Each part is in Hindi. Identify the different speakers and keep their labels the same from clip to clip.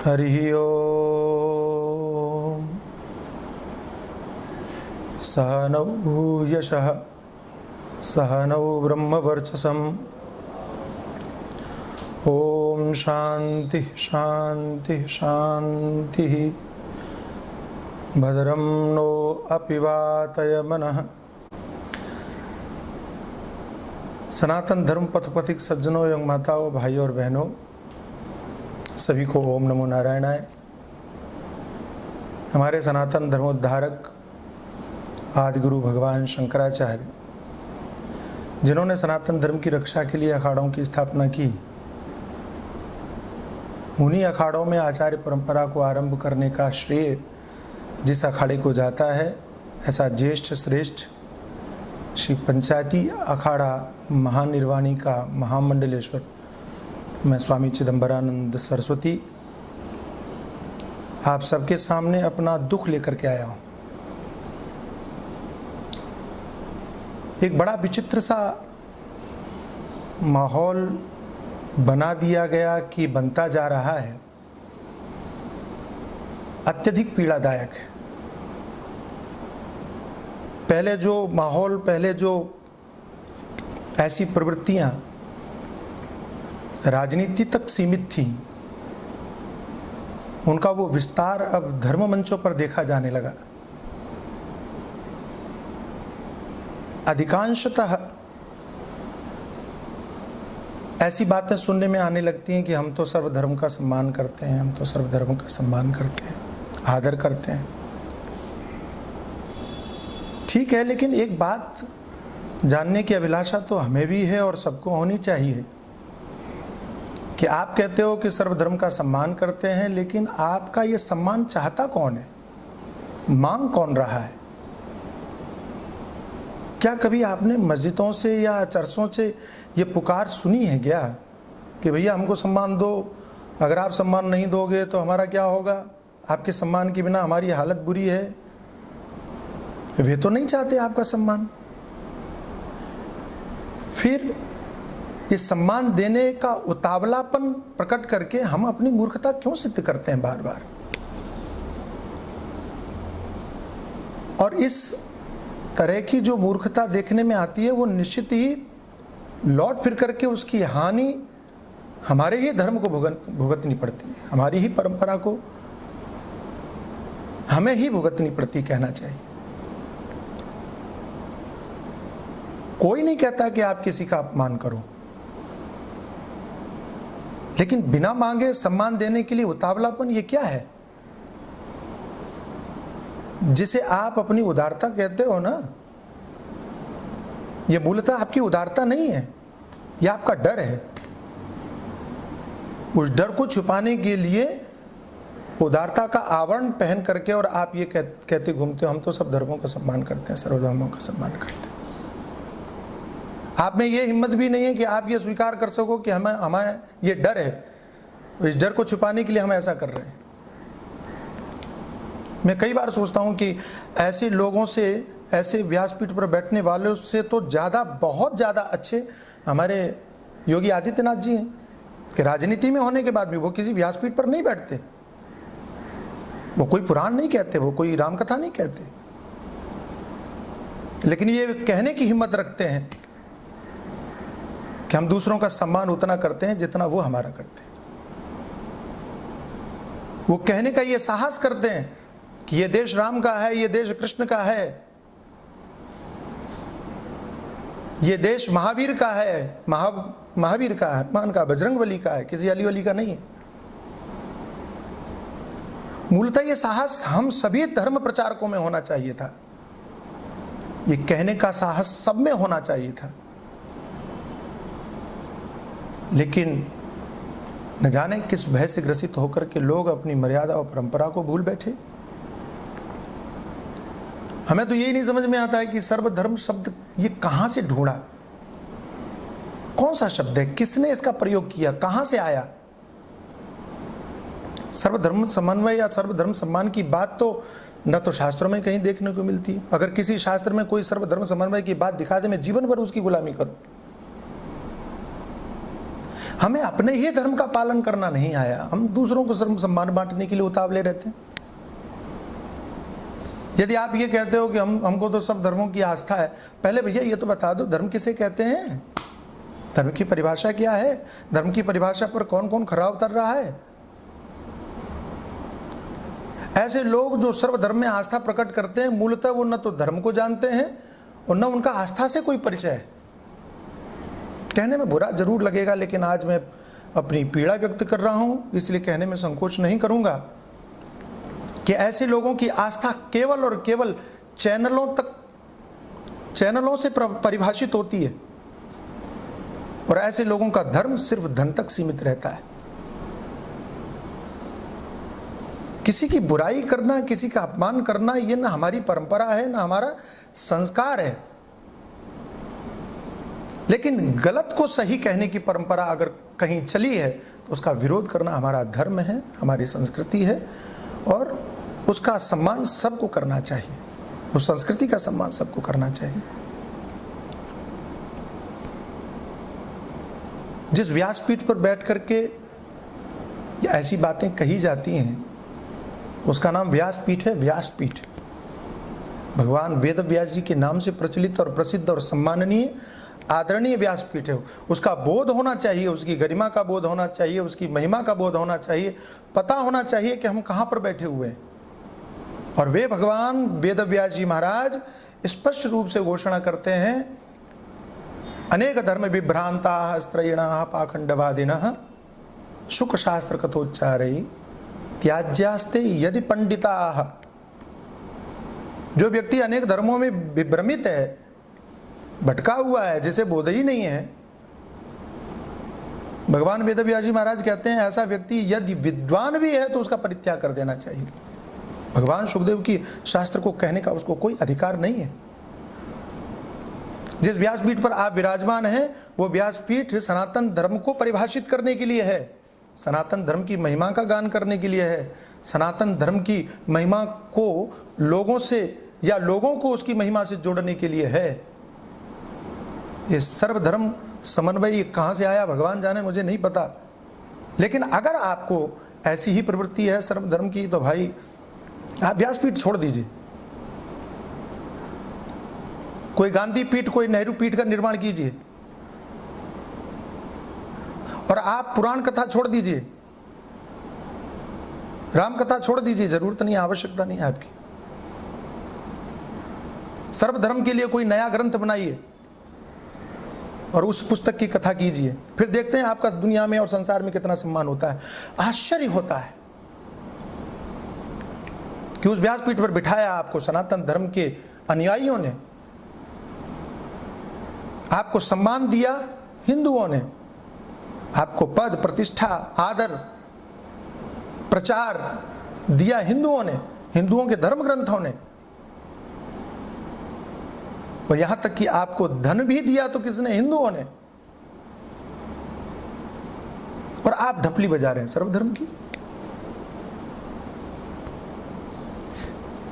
Speaker 1: हरिः ओम्। सह नौ यशः सह नौ ब्रह्मवर्चसम्। ओम शांति शांति शांति। भद्रं नो अपिवातय मनः। सनातन धर्म पथपथिक सज्जनों एवं माताओं, भाइयों और बहनों, सभी को ओम नमो नारायणाय। हमारे सनातन धर्मोद्धारक आदिगुरु भगवान शंकराचार्य, जिन्होंने सनातन धर्म की रक्षा के लिए अखाड़ों की स्थापना की, उन्हीं अखाड़ों में आचार्य परंपरा को आरंभ करने का श्रेय जिस अखाड़े को जाता है, ऐसा ज्येष्ठ श्रेष्ठ श्री पंचायती अखाड़ा महानिर्वाणी का महामंडलेश्वर मैं स्वामी चिदंबरानंद सरस्वती आप सबके सामने अपना दुख लेकर के आया हूँ। एक बड़ा विचित्र सा माहौल बना दिया गया कि बनता जा रहा है, अत्यधिक पीड़ादायक है। पहले जो ऐसी प्रवृत्तियां राजनीति तक सीमित थी, उनका वो विस्तार अब धर्म मंचों पर देखा जाने लगा। अधिकांशतः ऐसी बातें सुनने में आने लगती हैं कि हम तो सर्वधर्म का सम्मान करते हैं, हम तो सर्वधर्म का सम्मान करते हैं, आदर करते हैं। ठीक है, लेकिन एक बात जानने की अभिलाषा तो हमें भी है और सबको होनी चाहिए कि आप कहते हो कि सर्वधर्म का सम्मान करते हैं, लेकिन आपका ये सम्मान चाहता कौन है, मांग कौन रहा है? क्या कभी आपने मस्जिदों से या चर्चों से ये पुकार सुनी है क्या कि भैया हमको सम्मान दो, अगर आप सम्मान नहीं दोगे तो हमारा क्या होगा, आपके सम्मान के बिना हमारी हालत बुरी है? वे तो नहीं चाहते आपका सम्मान। फिर ये सम्मान देने का उतावलापन प्रकट करके हम अपनी मूर्खता क्यों सिद्ध करते हैं बार बार? और इस तरह की जो मूर्खता देखने में आती है, वो निश्चित ही लौट फिर करके उसकी हानि हमारे ही धर्म को भुगतनी पड़ती है, हमारी ही परंपरा को हमें ही भुगतनी पड़ती कहना चाहिए। कोई नहीं कहता कि आप किसी का अपमान करो, लेकिन बिना मांगे सम्मान देने के लिए उतावलापन ये क्या है, जिसे आप अपनी उदारता कहते हो ना? ये मूलतः आपकी उदारता नहीं है, यह आपका डर है। उस डर को छुपाने के लिए उदारता का आवरण पहन करके और आप ये कहते घूमते हो हम तो सब धर्मों का सम्मान करते हैं, सर्वधर्मों का सम्मान करते हैं। आप में ये हिम्मत भी नहीं है कि आप ये स्वीकार कर सको कि हमें ये डर है, इस डर को छुपाने के लिए हम ऐसा कर रहे हैं। मैं कई बार सोचता हूं कि ऐसे लोगों से, ऐसे व्यासपीठ पर बैठने वालों से तो बहुत ज़्यादा अच्छे हमारे योगी आदित्यनाथ जी हैं कि राजनीति में होने के बाद भी वो किसी व्यासपीठ पर नहीं बैठते, वो कोई पुराण नहीं कहते, वो कोई रामकथा नहीं कहते, लेकिन ये कहने की हिम्मत रखते हैं कि हम दूसरों का सम्मान उतना करते हैं जितना वो हमारा करते हैं। वो कहने का ये साहस करते हैं कि ये देश राम का है, ये देश कृष्ण का है, ये देश महावीर का है, महावीर का, हनुमान का, बजरंगबली का है, किसी अली वली का नहीं है। मूलतः ये साहस हम सभी धर्म प्रचारकों में होना चाहिए था, ये कहने का साहस सब में होना चाहिए था, लेकिन न जाने किस भय से ग्रसित होकर के लोग अपनी मर्यादा और परंपरा को भूल बैठे। हमें तो यही नहीं समझ में आता है कि सर्वधर्म शब्द ये कहां से ढूंढा, कौन सा शब्द है, किसने इसका प्रयोग किया, कहां से आया? सर्वधर्म समन्वय या सर्वधर्म सम्मान की बात तो न तो शास्त्रों में कहीं देखने को मिलती है। अगर किसी शास्त्र में कोई सर्वधर्म समन्वय की बात दिखा दे, मैं जीवन भर उसकी गुलामी करूं। हमें अपने ही धर्म का पालन करना नहीं आया, हम दूसरों को सम्मान बांटने के लिए उतावले रहते हैं। यदि आप ये कहते हो कि हमको तो सब धर्मों की आस्था है, पहले भैया ये तो बता दो धर्म किसे कहते हैं, धर्म की परिभाषा क्या है, धर्म की परिभाषा पर कौन कौन खरा उतर रहा है। ऐसे लोग जो सर्वधर्म में आस्था प्रकट करते हैं, मूलतः वो न तो धर्म को जानते हैं और न उनका आस्था से कोई परिचय है। कहने में बुरा जरूर लगेगा, लेकिन आज मैं अपनी पीड़ा व्यक्त कर रहा हूं, इसलिए कहने में संकोच नहीं करूंगा कि ऐसे लोगों की आस्था केवल और केवल चैनलों से परिभाषित होती है, और ऐसे लोगों का धर्म सिर्फ धन तक सीमित रहता है। किसी की बुराई करना, किसी का अपमान करना, ये ना हमारी परंपरा है, ना हमारा संस्कार है। लेकिन गलत को सही कहने की परंपरा अगर कहीं चली है तो उसका विरोध करना हमारा धर्म है, हमारी संस्कृति है, और उसका सम्मान सबको करना चाहिए, उस संस्कृति का सम्मान सबको करना चाहिए। जिस व्यासपीठ पर बैठ करके ऐसी बातें कही जाती हैं उसका नाम व्यासपीठ है, व्यासपीठ। भगवान वेद व्यास जी के नाम से प्रचलित और प्रसिद्ध और सम्माननीय आदरणीय व्यासपीठ है। उसका बोध होना चाहिए, उसकी गरिमा का बोध होना चाहिए, उसकी महिमा का बोध होना चाहिए, पता होना चाहिए कि हम कहाँ पर बैठे हुए हैं। और वे भगवान वेद व्यास जी महाराज स्पष्ट रूप से घोषणा करते हैं, अनेक धर्म विभ्रांता स्त्रयिणः पाखंडवादिनः शुक शास्त्र कथोच्चारयि त्याज्यास्ते यदि पंडिताः। जो व्यक्ति अनेक धर्मों में विभ्रमित है, भटका हुआ है, जिसे बोध ही नहीं है, भगवान वेद व्यास जी महाराज कहते हैं ऐसा व्यक्ति यदि विद्वान भी है तो उसका परित्याग कर देना चाहिए। भगवान सुखदेव की शास्त्र को कहने का उसको कोई अधिकार नहीं है। जिस व्यासपीठ पर आप विराजमान हैं वो व्यासपीठ सनातन धर्म को परिभाषित करने के लिए है, सनातन धर्म की महिमा का गान करने के लिए है, सनातन धर्म की महिमा को लोगों से या लोगों को उसकी महिमा से जोड़ने के लिए है। ये सर्वधर्म समन्वय कहाँ से आया भगवान जाने, मुझे नहीं पता। लेकिन अगर आपको ऐसी ही प्रवृत्ति है सर्वधर्म की तो भाई आप व्यासपीठ छोड़ दीजिए, कोई गांधी पीठ, कोई नेहरू पीठ का निर्माण कीजिए, और आप पुराण कथा छोड़ दीजिए, राम कथा छोड़ दीजिए, जरूरत नहीं, आवश्यकता नहीं है आपकी। सर्वधर्म के लिए कोई नया ग्रंथ बनाइए और उस पुस्तक की कथा कीजिए, फिर देखते हैं आपका दुनिया में और संसार में कितना सम्मान होता है। आश्चर्य होता है कि उस व्यासपीठ पर बिठाया आपको सनातन धर्म के अनुयायियों ने, आपको सम्मान दिया हिंदुओं ने, आपको पद प्रतिष्ठा आदर प्रचार दिया हिंदुओं ने, हिंदुओं के धर्म ग्रंथों ने, और यहां तक कि आपको धन भी दिया तो किसने, हिंदुओं ने, और आप ढपली बजा रहे हैं सर्वधर्म की।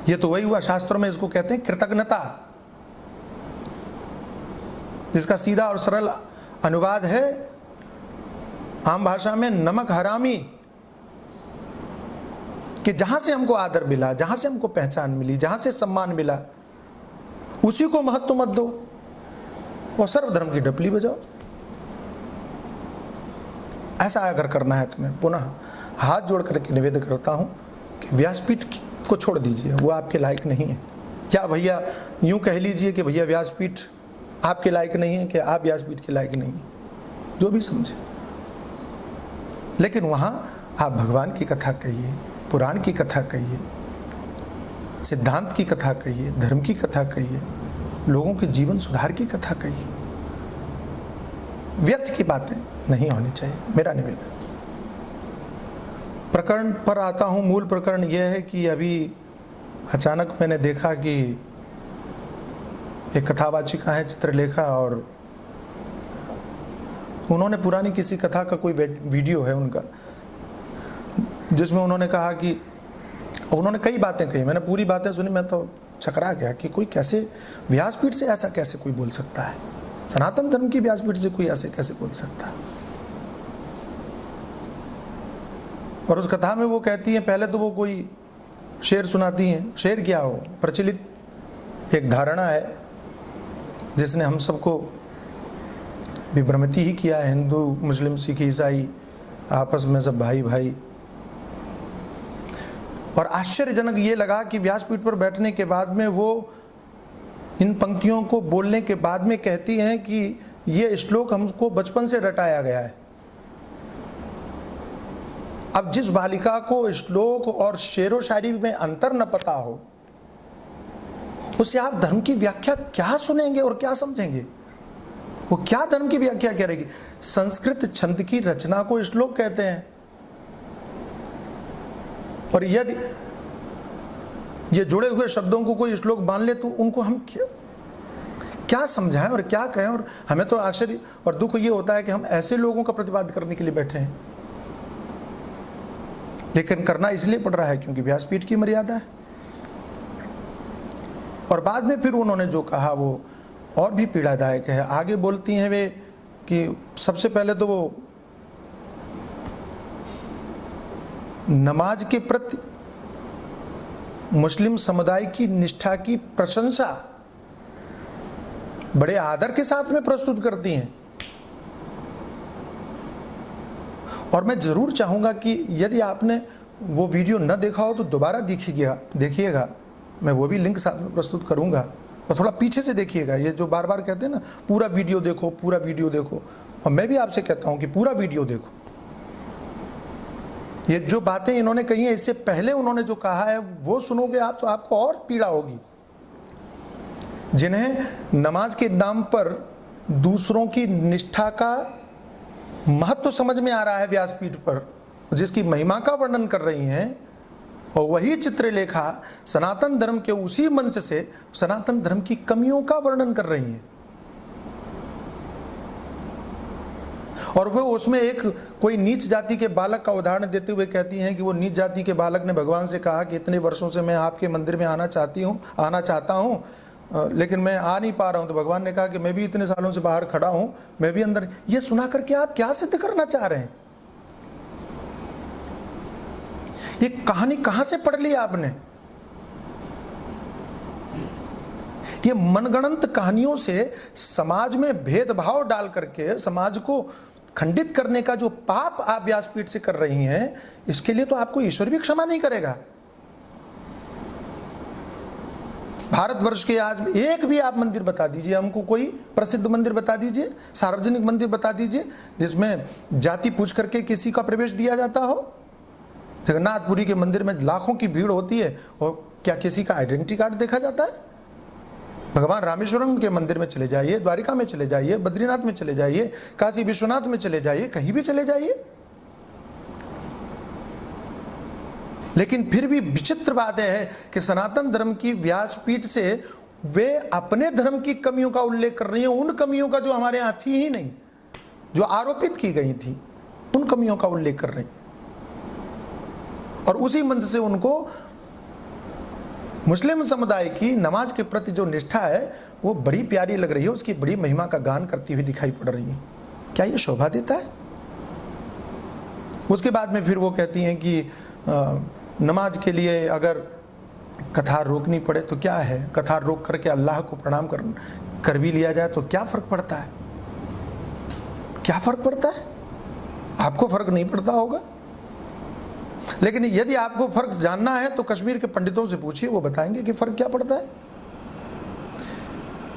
Speaker 1: ये तो वही हुआ, शास्त्रों में इसको कहते हैं कृतज्ञता, जिसका सीधा और सरल अनुवाद है आम भाषा में नमक हरामी, कि जहां से हमको आदर मिला, जहां से हमको पहचान मिली, जहां से सम्मान मिला, उसी को महत्व मत दो और सर्वधर्म की ढपली बजाओ। ऐसा अगर करना है तो मैं पुनः हाथ जोड़ करके निवेदन करता हूं कि व्यासपीठ को छोड़ दीजिए, वो आपके लायक नहीं है। या भैया यूं कह लीजिए कि भैया व्यासपीठ आपके लायक नहीं है, कि आप व्यासपीठ के लायक नहीं है, जो भी समझे। लेकिन वहां आप भगवान की कथा कहिए, पुराण की कथा कहिए, सिद्धांत की कथा कहिए, धर्म की कथा कहिए, लोगों के जीवन सुधार की कथा कहिए। व्यर्थ की बातें नहीं होनी चाहिए, मेरा निवेदन। प्रकरण पर आता हूं। मूल प्रकरण यह है कि अभी अचानक मैंने देखा कि एक कथावाचिका है चित्रलेखा, और उन्होंने पुरानी किसी कथा का कोई वीडियो है उनका, जिसमें उन्होंने कहा कि उन्होंने कई बातें कही, मैंने पूरी बातें सुनी, मैं तो चकरा गया कि कोई कैसे व्यासपीठ से ऐसा कैसे कोई बोल सकता है, सनातन धर्म की व्यासपीठ से कोई ऐसे कैसे बोल सकता है। और उस कथा में वो कहती हैं, पहले तो वो कोई शेर सुनाती हैं। शेर क्या हो, प्रचलित एक धारणा है जिसने हम सबको विभ्रमित ही किया है। हिंदू, मुस्लिम, सिख, ईसाई आपस में सब भाई भाई। और आश्चर्यजनक ये लगा कि व्यासपीठ पर बैठने के बाद में वो इन पंक्तियों को बोलने के बाद में कहती हैं कि ये श्लोक हमको बचपन से रटाया गया है। अब जिस बालिका को श्लोक और शेरो शायरी में अंतर न पता हो, उससे आप धर्म की व्याख्या क्या सुनेंगे और क्या समझेंगे? वो क्या धर्म की व्याख्या करेगी? संस्कृत छंद की रचना को श्लोक कहते हैं। और यदि ये जुड़े हुए शब्दों को कोई श्लोक मान ले तो उनको हम क्या समझाएं और क्या कहें? और हमें तो आश्चर्य और दुख ये होता है कि हम ऐसे लोगों का प्रतिवाद करने के लिए बैठे हैं, लेकिन करना इसलिए पड़ रहा है क्योंकि व्यासपीठ की मर्यादा है। और बाद में फिर उन्होंने जो कहा वो और भी पीड़ादायक है। आगे बोलती हैं वे कि सबसे पहले तो वो नमाज के प्रति मुस्लिम समुदाय की निष्ठा की प्रशंसा बड़े आदर के साथ में प्रस्तुत करती हैं। और मैं जरूर चाहूंगा कि यदि आपने वो वीडियो न देखा हो तो दोबारा देखिएगा। मैं वो भी लिंक साथ में प्रस्तुत करूंगा। और थोड़ा पीछे से देखिएगा। ये जो बार बार कहते हैं ना पूरा वीडियो देखो, पूरा वीडियो देखो, और मैं भी आपसे कहता हूं कि पूरा वीडियो देखो। ये जो बातें इन्होंने कही हैं, इससे पहले उन्होंने जो कहा है वो सुनोगे आप तो आपको और पीड़ा होगी। जिन्हें नमाज के नाम पर दूसरों की निष्ठा का महत्व समझ में आ रहा है व्यासपीठ पर, जिसकी महिमा का वर्णन कर रही हैं, और वही चित्रलेखा सनातन धर्म के उसी मंच से सनातन धर्म की कमियों का वर्णन कर रही हैं। और वो उसमें एक कोई नीच जाति के बालक का उदाहरण देते हुए कहती हैं कि वो नीच जाति के बालक ने भगवान से कहा कि इतने वर्षों से मैं आपके मंदिर में आना चाहता हूँ, लेकिन मैं आ नहीं पा रहा हूँ। तो भगवान ने कहा कि मैं भी इतने सालों से बाहर खड़ा हूँ, मैं भी अंदर। ये सुना करके आप क्या सिद्ध करना चाह रहे हैं? ये कहानी कहां से पढ़ ली आपने? ये मनगढ़ंत कहानियों से समाज में भेदभाव डाल करके समाज को खंडित करने का जो पाप आप व्यासपीठ से कर रही हैं, इसके लिए तो आपको ईश्वर भी क्षमा नहीं करेगा। भारतवर्ष के आज एक भी आप मंदिर बता दीजिए हमको, कोई प्रसिद्ध मंदिर बता दीजिए, सार्वजनिक मंदिर बता दीजिए जिसमें जाति पूछ करके किसी का प्रवेश दिया जाता हो। जगन्नाथपुरी के मंदिर में लाखों की भीड़ होती है और क्या किसी का आइडेंटिटी कार्ड देखा जाता है? भगवान रामेश्वरम के मंदिर में चले जाइए, द्वारिका में चले जाइए, बद्रीनाथ में चले जाइए, काशी विश्वनाथ में चले जाइए, कहीं भी चले जाइए। लेकिन फिर भी विचित्र बात है कि सनातन धर्म की व्यासपीठ से वे अपने धर्म की कमियों का उल्लेख कर रही हैं, उन कमियों का जो हमारे यहां थी ही नहीं, जो आरोपित की गई थी, उन कमियों का उल्लेख कर रही हैं। और उसी मंच से उनको मुस्लिम समुदाय की नमाज के प्रति जो निष्ठा है वो बड़ी प्यारी लग रही है, उसकी बड़ी महिमा का गान करती हुई दिखाई पड़ रही है। क्या ये शोभा देता है? उसके बाद में फिर वो कहती हैं कि नमाज के लिए अगर कथार रोकनी पड़े तो क्या है, कथार रोक करके अल्लाह को प्रणाम कर भी लिया जाए तो क्या फर्क पड़ता है? क्या फर्क पड़ता है? आपको फर्क नहीं पड़ता होगा, लेकिन यदि आपको फर्क जानना है तो कश्मीर के पंडितों से पूछिए, वो बताएंगे कि फर्क क्या पड़ता है।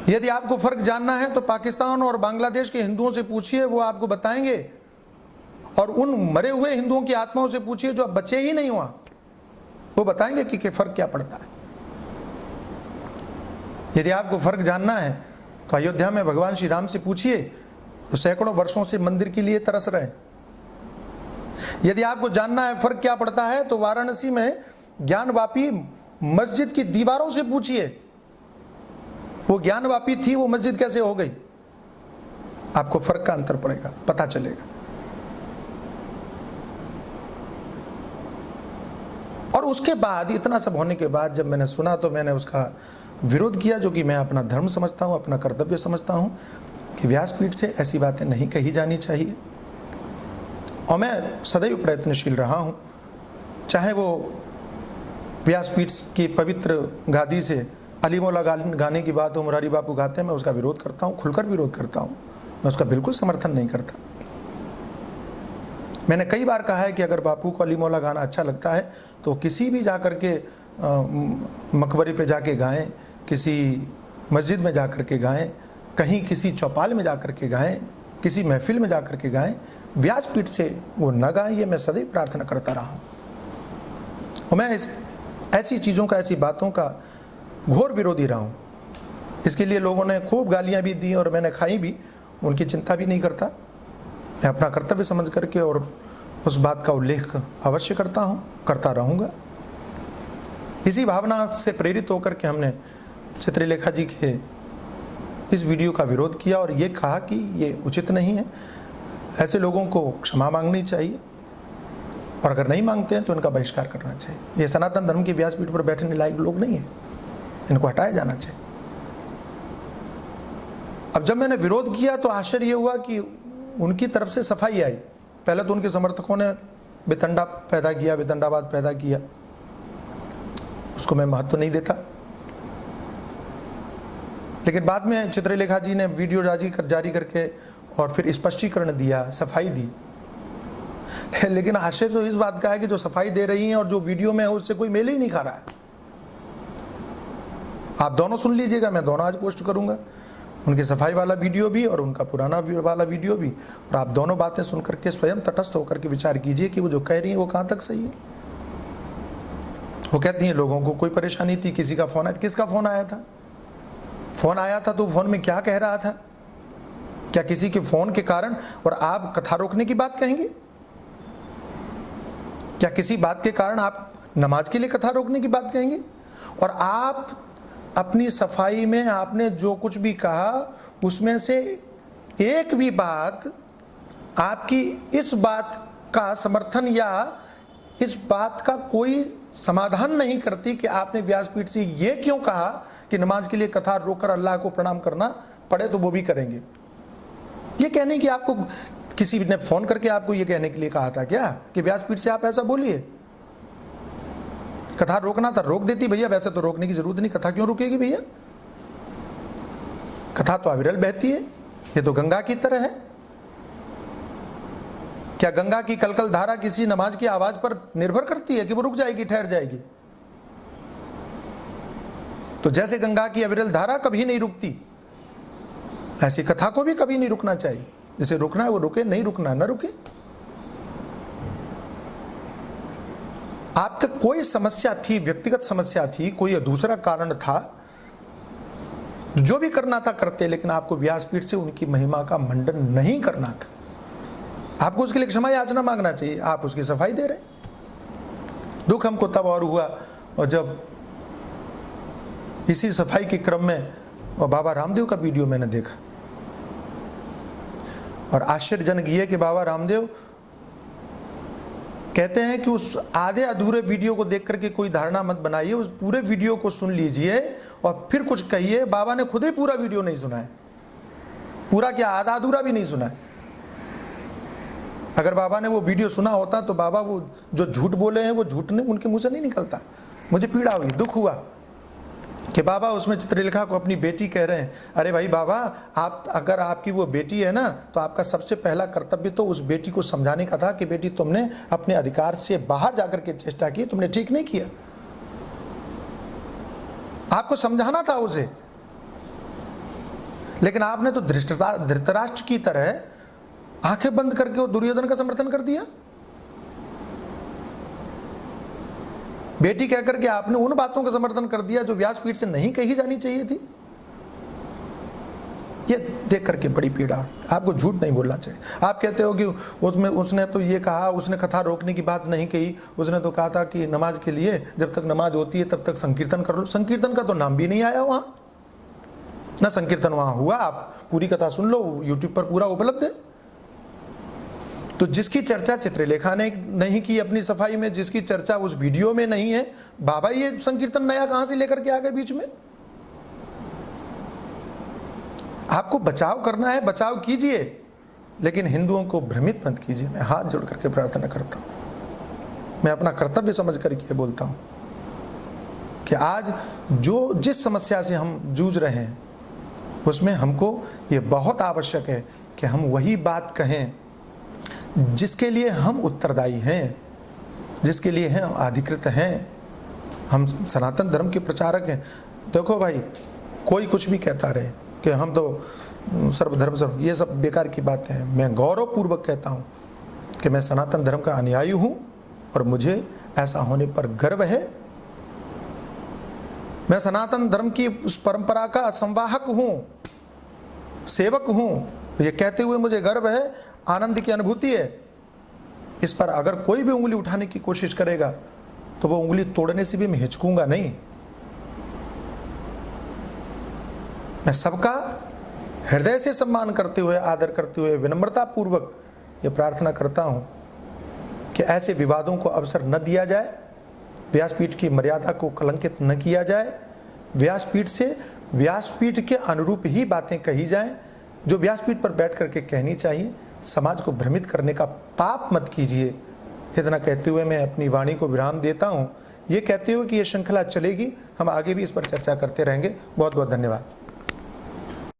Speaker 1: यदि आपको फर्क जानना है तो पाकिस्तान और बांग्लादेश के हिंदुओं से पूछिए, वो आपको बताएंगे। और उन मरे हुए हिंदुओं की आत्माओं से पूछिए जो अब बचे ही नहीं हुआ, वो बताएंगे कि फर्क क्या पड़ता है। यदि आपको फर्क जानना है तो अयोध्या में भगवान श्री राम से पूछिए, जो सैकड़ों वर्षों से मंदिर के लिए तरस रहे। यदि आपको जानना है फर्क क्या पड़ता है तो वाराणसी में ज्ञानवापी मस्जिद की दीवारों से पूछिए, वो ज्ञानवापी थी, वो मस्जिद कैसे हो गई। आपको फर्क का अंतर पड़ेगा, पता चलेगा। और उसके बाद, इतना सब होने के बाद जब मैंने सुना तो मैंने उसका विरोध किया, जो कि मैं अपना धर्म समझता हूं, अपना कर्तव्य समझता हूं कि व्यासपीठ से ऐसी बातें नहीं कही जानी चाहिए। और मैं सदैव प्रयत्नशील रहा हूं चाहे वो व्यासपीठ की पवित्र गादी से अली मौला गाने की बात हो, मुरारी बापू गाते हैं, मैं उसका विरोध करता हूँ, खुलकर विरोध करता हूँ, मैं उसका बिल्कुल समर्थन नहीं करता। मैंने कई बार कहा है कि अगर बापू को अली मौला गाना अच्छा लगता है तो किसी भी जा कर के मकबरे पे जाके गाएं, किसी मस्जिद में जा कर के गाएं, कहीं किसी चौपाल में जा कर के गाएं, किसी महफिल में जा कर के गाएं, व्यासपीठ से वो न गाएं, ये मैं सदैव प्रार्थना करता रहा हूँ। और मैं ऐसी चीज़ों का, ऐसी बातों का घोर विरोधी रहा हूँ। इसके लिए लोगों ने खूब गालियाँ भी दी और मैंने खाई भी, उनकी चिंता भी नहीं करता। मैं अपना कर्तव्य समझ करके और उस बात का उल्लेख अवश्य करता हूँ, करता रहूँगा। इसी भावना से प्रेरित होकर के हमने चित्रलेखा जी के इस वीडियो का विरोध किया और ये कहा कि ये उचित नहीं है, ऐसे लोगों को क्षमा मांगनी चाहिए और अगर नहीं मांगते हैं तो इनका बहिष्कार करना चाहिए। ये सनातन धर्म के व्यासपीठ पर बैठने लायक लोग नहीं है, इनको हटाया जाना चाहिए। अब जब मैंने विरोध किया तो आश्चर्य ये हुआ कि उनकी तरफ से सफाई आई। पहले तो उनके समर्थकों ने वितंडा पैदा किया, वितंडावाद पैदा किया, उसको मैं महत्व नहीं देता। लेकिन बाद में चित्रलेखा जी ने वीडियो जारी करके और फिर स्पष्टीकरण दिया, सफाई दी। लेकिन आशय तो इस बात का है कि जो सफाई दे रही हैं और जो वीडियो में है उससे कोई मेल ही नहीं खा रहा है। आप दोनों सुन लीजिएगा, मैं दोनों आज पोस्ट करूंगा, उनके सफाई वाला वीडियो भी और उनका पुराना वाला वीडियो भी, और आप दोनों बातें सुन करके स्वयं तटस्थ होकर के विचार कीजिए कि वो जो कह रही है वो कहाँ तक सही है। वो कहती हैं लोगों को कोई परेशानी थी, किसी का फोन आया, किसका फोन आया था? फोन आया था तो फोन में क्या कह रहा था? क्या किसी के फोन के कारण और आप कथा रोकने की बात कहेंगे? क्या किसी बात के कारण आप नमाज के लिए कथा रोकने की बात कहेंगे? और आप अपनी सफाई में आपने जो कुछ भी कहा उसमें से एक भी बात आपकी इस बात का समर्थन या इस बात का कोई समाधान नहीं करती कि आपने व्यासपीठ से ये क्यों कहा कि नमाज के लिए कथा रोककर अल्लाह को प्रणाम करना पड़े तो वो भी करेंगे। ये कहने की आपको किसी ने फोन करके आपको ये कहने के लिए कहा था क्या कि व्यासपीठ से आप ऐसा बोलिए? कथा रोकना था रोक देती भैया, वैसे तो रोकने की जरूरत नहीं, कथा क्यों रुकेगी भैया? कथा तो अविरल बहती है, ये तो गंगा की तरह है। क्या गंगा की कलकल धारा किसी नमाज की आवाज पर निर्भर करती है कि वो रुक जाएगी, ठहर जाएगी? तो जैसे गंगा की अविरल धारा कभी नहीं रुकती, ऐसी कथा को भी कभी नहीं रुकना चाहिए। जिसे रुकना है वो रुके, नहीं रुकना न रुके। आपका कोई समस्या थी, व्यक्तिगत समस्या थी, कोई दूसरा कारण था, जो भी करना था करते, लेकिन आपको व्यासपीठ से उनकी महिमा का मंडन नहीं करना था। आपको उसके लिए क्षमा याचना मांगना चाहिए, आप उसकी सफाई दे रहे। दुख हमको तब और हुआ और जब इसी सफाई के क्रम में और बाबा रामदेव का वीडियो मैंने देखा और आश्चर्यजनक ये कि बाबा रामदेव कहते हैं कि उस आधे अधूरे वीडियो को देख करके कोई धारणा मत बनाइए, उस पूरे वीडियो को सुन लीजिए और फिर कुछ कहिए। बाबा ने खुद ही पूरा वीडियो नहीं सुना है, पूरा क्या आधा अधूरा भी नहीं सुना है। अगर बाबा ने वो वीडियो सुना होता तो बाबा वो जो झूठ बोले हैं वो झूठ उनके मुंह से नहीं निकलता। मुझे पीड़ा हुई, दुख हुआ कि बाबा उसमें चित्रलेखा को अपनी बेटी कह रहे हैं। अरे भाई बाबा, आप अगर आपकी वो बेटी है ना तो आपका सबसे पहला कर्तव्य तो उस बेटी को समझाने का था कि बेटी तुमने अपने अधिकार से बाहर जाकर के चेष्टा की, तुमने ठीक नहीं किया। आपको समझाना था उसे, लेकिन आपने तो धृतराष्ट्र की तरह आंखें बंद करके वो दुर्योधन का समर्थन कर दिया। बेटी कहकर के आपने उन बातों का समर्थन कर दिया जो व्यासपीठ से नहीं कही जानी चाहिए थी। ये देख करके बड़ी पीड़ा। आपको झूठ नहीं बोलना चाहिए। आप कहते हो कि उसने तो ये कहा, उसने कथा रोकने की बात नहीं कही, उसने तो कहा था कि नमाज के लिए जब तक नमाज होती है तब तक संकीर्तन कर लो। संकीर्तन का तो नाम भी नहीं आया वहां, ना संकीर्तन वहां हुआ। आप पूरी कथा सुन लो, यूट्यूब पर पूरा उपलब्ध है। तो जिसकी चर्चा चित्रलेखा ने नहीं की अपनी सफाई में, जिसकी चर्चा उस वीडियो में नहीं है, बाबा ये संकीर्तन नया कहां से लेकर के आ गए बीच में? आपको बचाव करना है, बचाव कीजिए, लेकिन हिंदुओं को भ्रमित मत कीजिए। मैं हाथ जोड़ करके प्रार्थना करता हूं। मैं अपना कर्तव्य समझ करके ये बोलता हूँ कि आज जो जिस समस्या से हम जूझ रहे हैं उसमें हमको ये बहुत आवश्यक है कि हम वही बात कहें जिसके लिए हम उत्तरदायी हैं, जिसके लिए हम अधिकृत हैं, हम सनातन धर्म के प्रचारक हैं। देखो भाई, कोई कुछ भी कहता रहे कि हम तो सर्वधर्म सर्व, ये सब बेकार की बातें हैं। मैं गौरवपूर्वक कहता हूँ कि मैं सनातन धर्म का अनुयायी हूँ और मुझे ऐसा होने पर गर्व है। मैं सनातन धर्म की उस परंपरा का संवाहक हूँ, सेवक हूँ, ये कहते हुए मुझे गर्व है, आनंद की अनुभूति है। इस पर अगर कोई भी उंगली उठाने की कोशिश करेगा तो वो उंगली तोड़ने से भी मैं हिचकूंगा नहीं। मैं सबका हृदय से सम्मान करते हुए, आदर करते हुए, विनम्रता पूर्वक ये प्रार्थना करता हूँ कि ऐसे विवादों को अवसर न दिया जाए, व्यासपीठ की मर्यादा को कलंकित न किया जाए, व्यासपीठ से व्यासपीठ के अनुरूप ही बातें कही जाएं जो व्यासपीठ पर बैठ करके कहनी चाहिए। समाज को भ्रमित करने का पाप मत कीजिए। इतना कहते हुए मैं अपनी वाणी को विराम देता हूँ, ये कहते हुए कि ये श्रृंखला चलेगी, हम आगे भी इस पर चर्चा करते रहेंगे। बहुत बहुत धन्यवाद।